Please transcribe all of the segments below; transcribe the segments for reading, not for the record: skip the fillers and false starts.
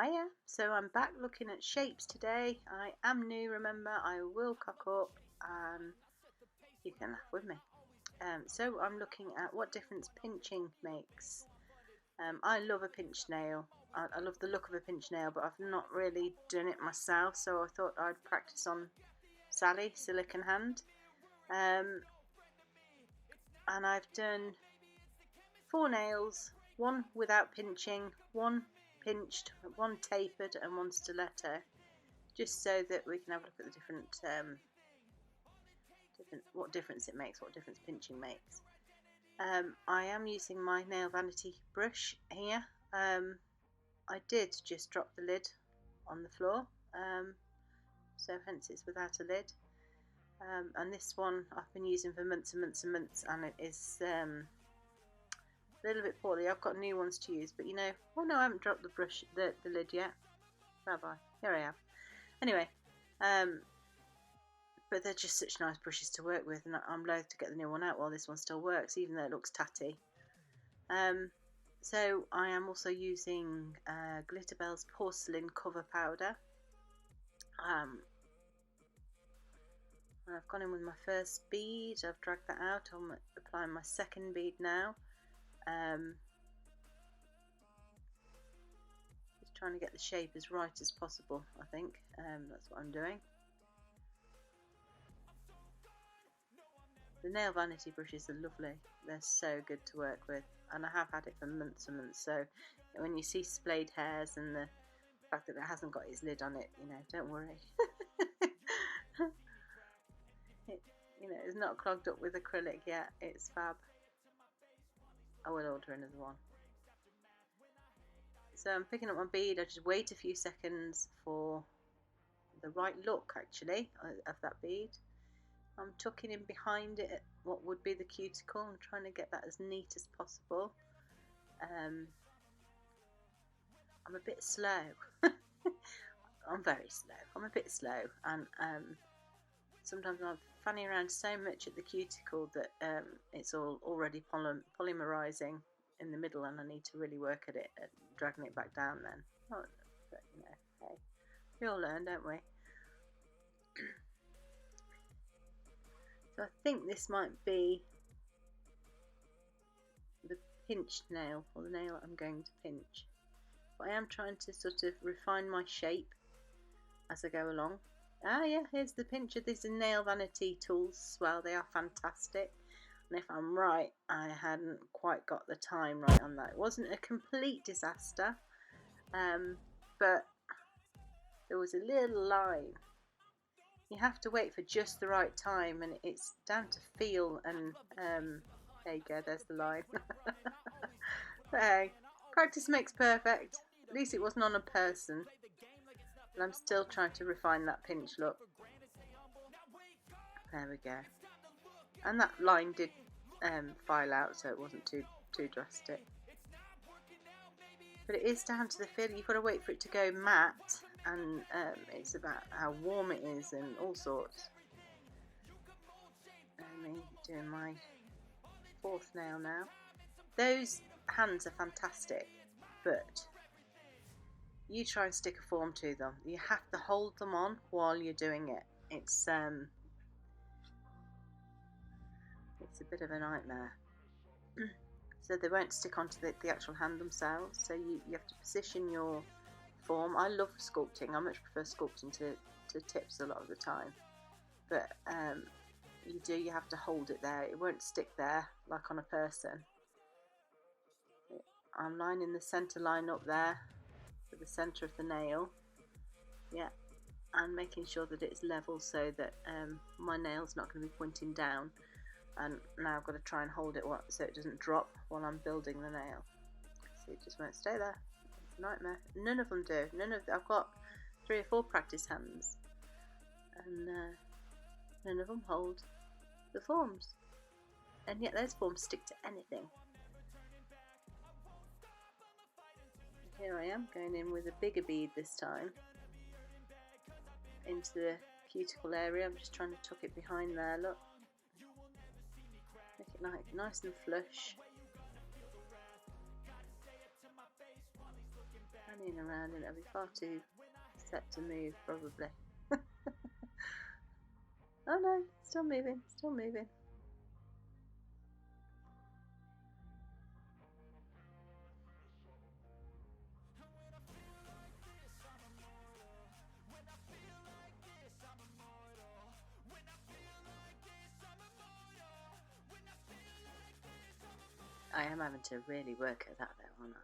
Hiya, so I'm back looking at shapes today. I am new, remember, I will cock up and you can laugh with me. So I'm looking at what difference pinching makes. I love a pinched nail. I love the look of a pinched nail, but I've not really done it myself, so I thought I'd practice on Sally, Silicon Hand. And I've done 4 nails, one without pinching, one pinched, one tapered and one stiletto, just so that we can have a look at the different what difference it makes, what difference pinching makes. I am using my nail vanity brush here. I did just drop the lid on the floor, so hence it's without a lid. And this one I've been using for months and months and months, and it is a little bit poorly. I've got new ones to use, but you know, oh no, I haven't dropped the brush, the lid yet. Have I? Here I have. Anyway, but they're just such nice brushes to work with, and I'm loath to get the new one out while this one still works, even though it looks tatty. So I am also using Glitterbell's porcelain cover powder. I've gone in with my first bead. I've dragged that out. I'm applying my second bead now. Just trying to get the shape as right as possible, I think. That's what I'm doing. The nail vanity brushes are lovely. They're so good to work with, and I have had it for months and months. So when you see splayed hairs and the fact that it hasn't got its lid on it, you know, don't worry. It's not clogged up with acrylic yet. It's fab. I will order another one. So I'm picking up my bead. I just wait a few seconds for the right look, actually, of that bead. I'm tucking in behind it at what would be the cuticle. I'm trying to get that as neat as possible. I'm a bit slow. I'm very slow. I'm a bit slow, and sometimes I'm fanning around so much at the cuticle that it's already polymerizing in the middle, and I need to really work at it, at dragging it back down then. Oh, but you know, hey, we all learn, don't we? So I think this might be the pinched nail, or the nail I'm going to pinch. But I am trying to sort of refine my shape as I go along. Ah yeah, here's the pincher. These are nail vanity tools as well. They are fantastic. And if I'm right, I hadn't quite got the time right on that. It wasn't a complete disaster, but there was a little line. You have to wait for just the right time, and it's down to feel, and there you go, there's the line. But hey, practice makes perfect. At least it wasn't on a person. And I'm still trying to refine that pinch look. There we go. And that line did file out, so it wasn't too drastic. But it is down to the feel. You've got to wait for it to go matte, and it's about how warm it is and all sorts. And me doing my 4th nail now. Those hands are fantastic, but you try and stick a form to them. You have to hold them on while you're doing it. It's a bit of a nightmare. So they won't stick onto the actual hand themselves. So you have to position your form. I love sculpting. I much prefer sculpting to tips a lot of the time. But you have to hold it there. It won't stick there like on a person. I'm lining the centre line up there for the centre of the nail. Yeah, and making sure that it's level so that my nail's not going to be pointing down. And now I've got to try and hold it so it doesn't drop while I'm building the nail. See, it just won't stay there. It's a nightmare. None of them do. I've got 3 or 4 practice hands, and none of them hold the forms. And yet those forms stick to anything. Here I am going in with a bigger bead this time into the cuticle area. I'm just trying to tuck it behind there, look. Make it nice and flush. running around and it'll be far too set to move probably. Oh no, still moving, still moving. I am having to really work at that though, aren't I?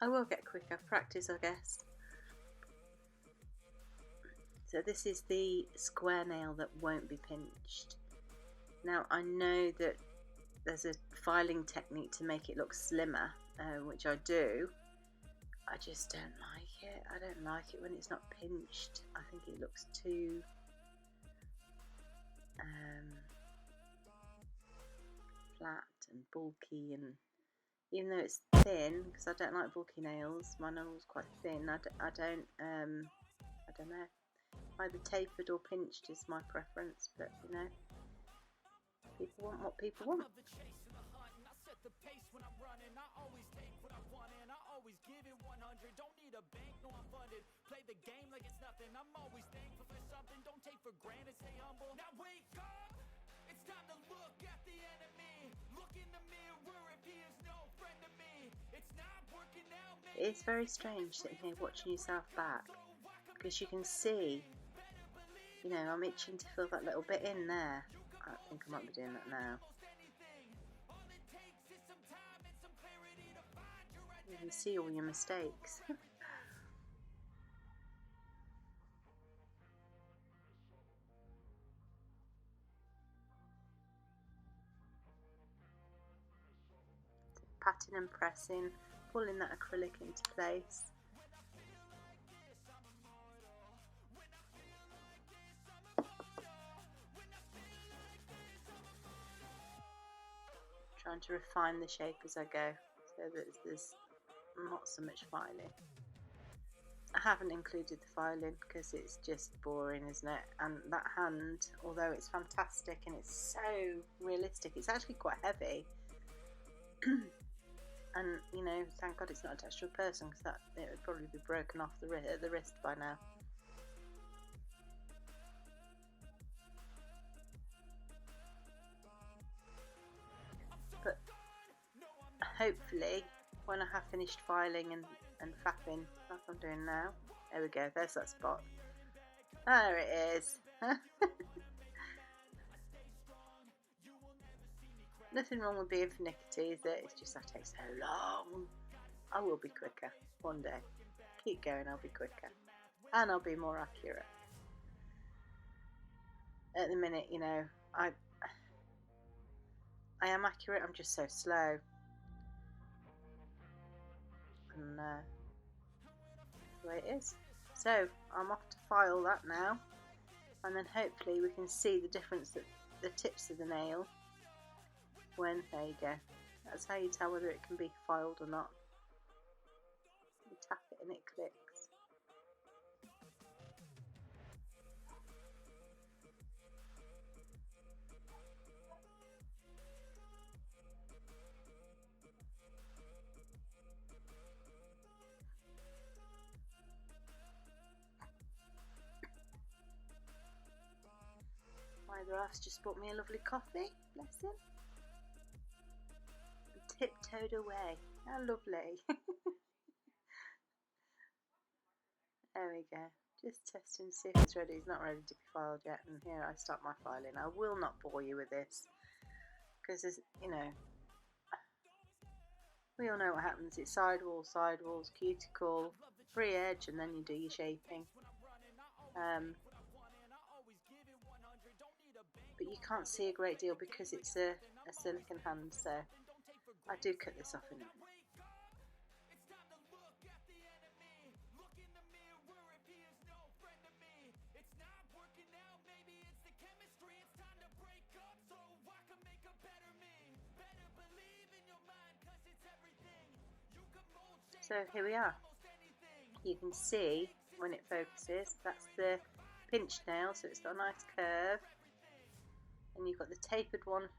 Wow. I will get quicker, practice I guess. So this is the square nail that won't be pinched. Now I know that there's a filing technique to make it look slimmer, which I do. I just don't like it. I don't like it when it's not pinched. I think it looks too flat and bulky, and even though it's thin, because I don't like bulky nails, my nail's quite thin. I don't know. Either tapered or pinched is my preference, but you know, people want what people want. Play the game like it's nothing. I'm always thankful for something. Don't take for granted, stay humble. Now wake up. It's time to look at the enemy. Look in the mirror if he is no friend to me. It's not working out. It's very strange sitting here watching yourself back, because you can see, you know, I'm itching to fill that little bit in there. I think I might be doing that now. You can see all your mistakes. Patting and pressing, pulling that acrylic into place. Trying to refine the shape as I go, so that there's not so much filing. I haven't included the filing because it's just boring, isn't it? And that hand, although it's fantastic and it's so realistic, it's actually quite heavy. And you know, thank God it's not attached to a person, because it would probably be broken off the wrist by now. But hopefully, when I have finished filing and faffing like I'm doing now, there we go, there's that spot. There it is. Nothing wrong with being finicky, is it? It's just that takes so long. I will be quicker one day. Keep going, I'll be quicker. And I'll be more accurate. At the minute, you know, I am accurate, I'm just so slow. And that's the way it is. So, I'm off to file that now. And then hopefully we can see the difference at the tips of the nail. When, there you go, that's how you tell whether it can be filed or not. You tap it and it clicks. My other half's just bought me a lovely coffee, bless him. Tiptoed away. How lovely. There we go. Just testing to see if it's ready. It's not ready to be filed yet. And here I start my filing. I will not bore you with this, because there's, you know, we all know what happens. It's sidewalls, cuticle, free edge, and then you do your shaping. But you can't see a great deal because it's a silicone hand, so I do cut this off in a minute. So here we are. You can see when it focuses, that's the pinched nail, so it's got a nice curve. And you've got the tapered one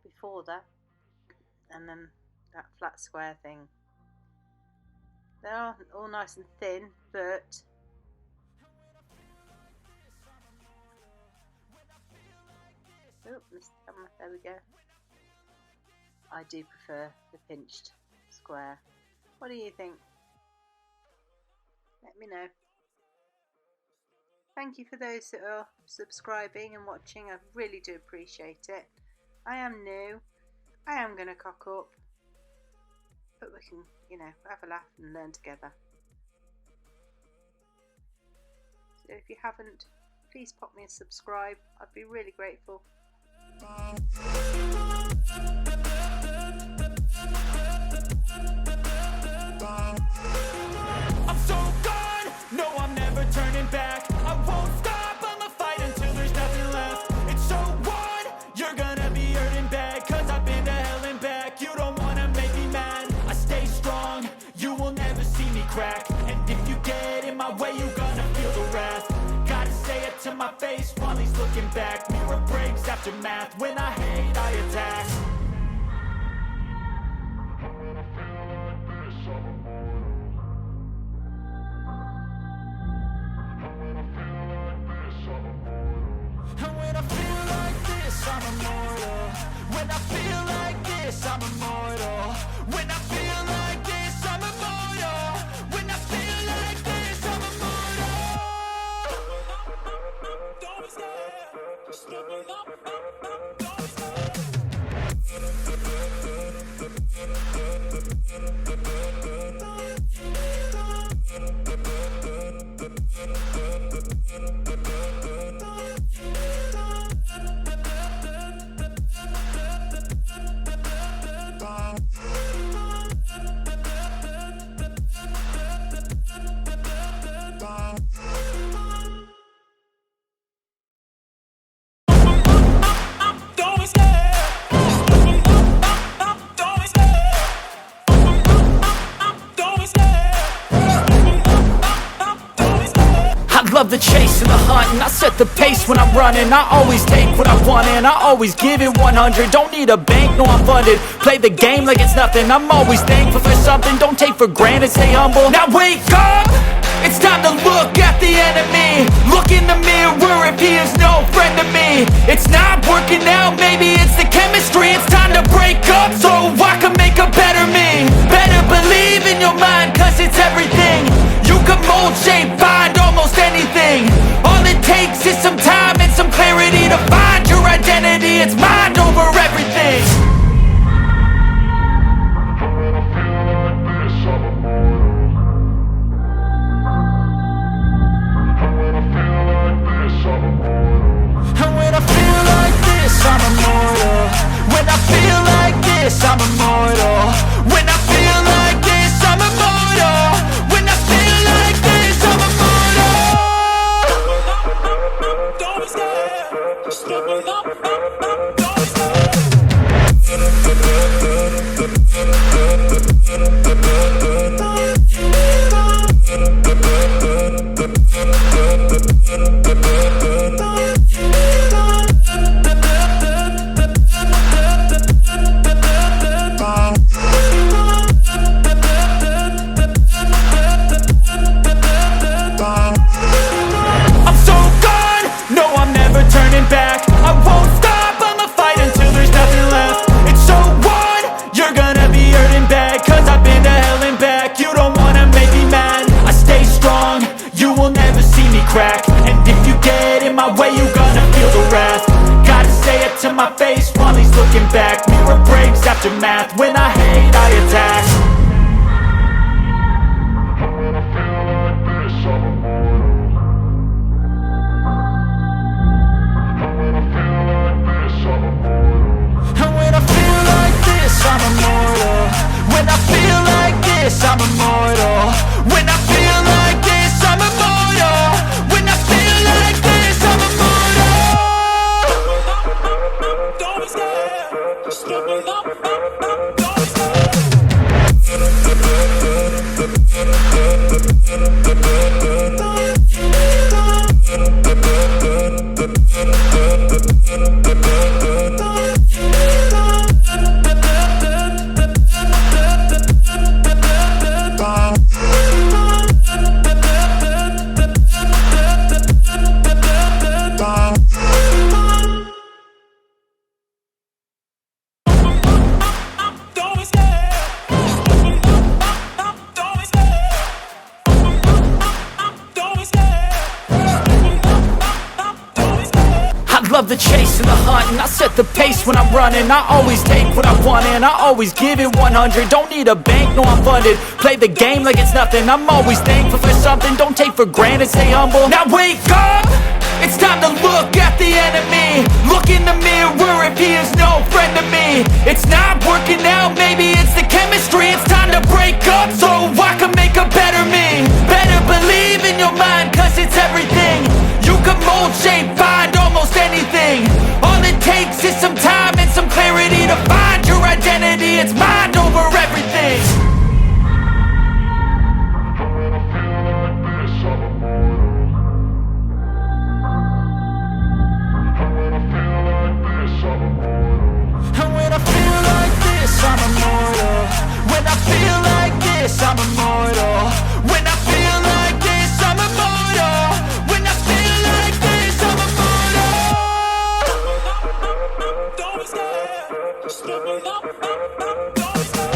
before that, and then that flat square thing. They're all nice and thin, but oh, missed the camera. There we go. I do prefer the pinched square. What do you think? Let me know. Thank you for those that are subscribing and watching. I really do appreciate it. I am new. I am going to cock up. But we can, you know, have a laugh and learn together. So if you haven't, please pop me a subscribe. I'd be really grateful. I'm so gone, no I'm never turning back. I won't stop, I'ma fight until there's nothing left. It's so on, you're gonna be hurting bad, cause I've been to hell and back. You don't wanna make me mad, I stay strong, you will never see me crack. And if you get in my way, you're gonna feel the wrath. Gotta say it to my face while he's looking back. Mirror breaks after math, when I hate I attack. And when I feel like this, I'm immortal. When I feel like this, I'm immortal. When I feel like this, I'm immortal. When I feel like this, I'm immortal. Don't be scared. Just looking up. Don't be scared. Love the chase and the hunt, and I set the pace when I'm running. I always take what I want and I always give it 100. Don't need a bank, no I'm funded. Play the game like it's nothing. I'm always thankful for something. Don't take for granted, stay humble. Now wake up, it's time to look at the enemy. Look in the mirror if he is no friend to me. It's not working out, maybe it's the chemistry. It's time to break up so I can make a better me. Better believe in your mind, cause it's everything. You can mold, shape, find almost anything. All it takes is some time and some clarity to find your identity. It's mind over everything. And when I feel like this, I'm immortal. When I feel like this, I'm immortal. When I feel like this, I'm immortal. When I feel like this, I'm immortal. Don't be scared. Just looking up. Don't be scared. Crack. And if you get in my way, you're gonna feel the wrath. Gotta say it to my face while he's looking back. Mirror breaks after math, when I hate I attack. And when I feel like this, I'm immortal. And when I feel like this, I'm immortal. And when I feel like this, I'm immortal. When I feel like this, I'm immortal. When I feel like this, I'm immortal. When I feel like this, I'm immortal. Don't be scared. Just looking up. love the chase and the hunt, and I set the pace when I'm running. I always take what I want and I always give it 100. Don't need a bank, no I'm funded. Play the game like it's nothing. I'm always thankful for something. Don't take for granted, stay humble. Now wake up, it's time to look at the enemy. Look in the mirror if he is no friend to me. It's not working out, maybe it's the chemistry. It's time to break up so I can make a better me. Better believe in your mind, cause it's everything. You can mold, shape, find almost anything. All it takes is some time and some clarity to find your identity. It's mind over everything. And when I feel like this, I'm immortal. When I feel like this, I'm immortal. When I feel like this, I'm immortal. When I feel like this, I'm immortal. Don't stop, stepping up, don't stop.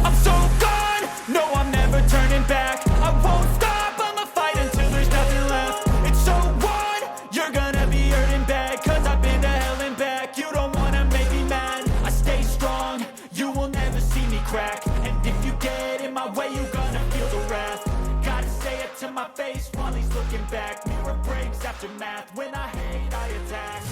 I'm so gone, no I'm never turning back. I won't stop, I'ma fight until there's nothing left. It's so on, you're gonna be hurting bad, cause I've been to hell and back. You don't wanna make me mad, I stay strong, you will never see me crack. And if you get in my way, you're gonna feel the wrath. Gotta say it to my face while he's looking back. Mirror breaks after math, when I hate I attack.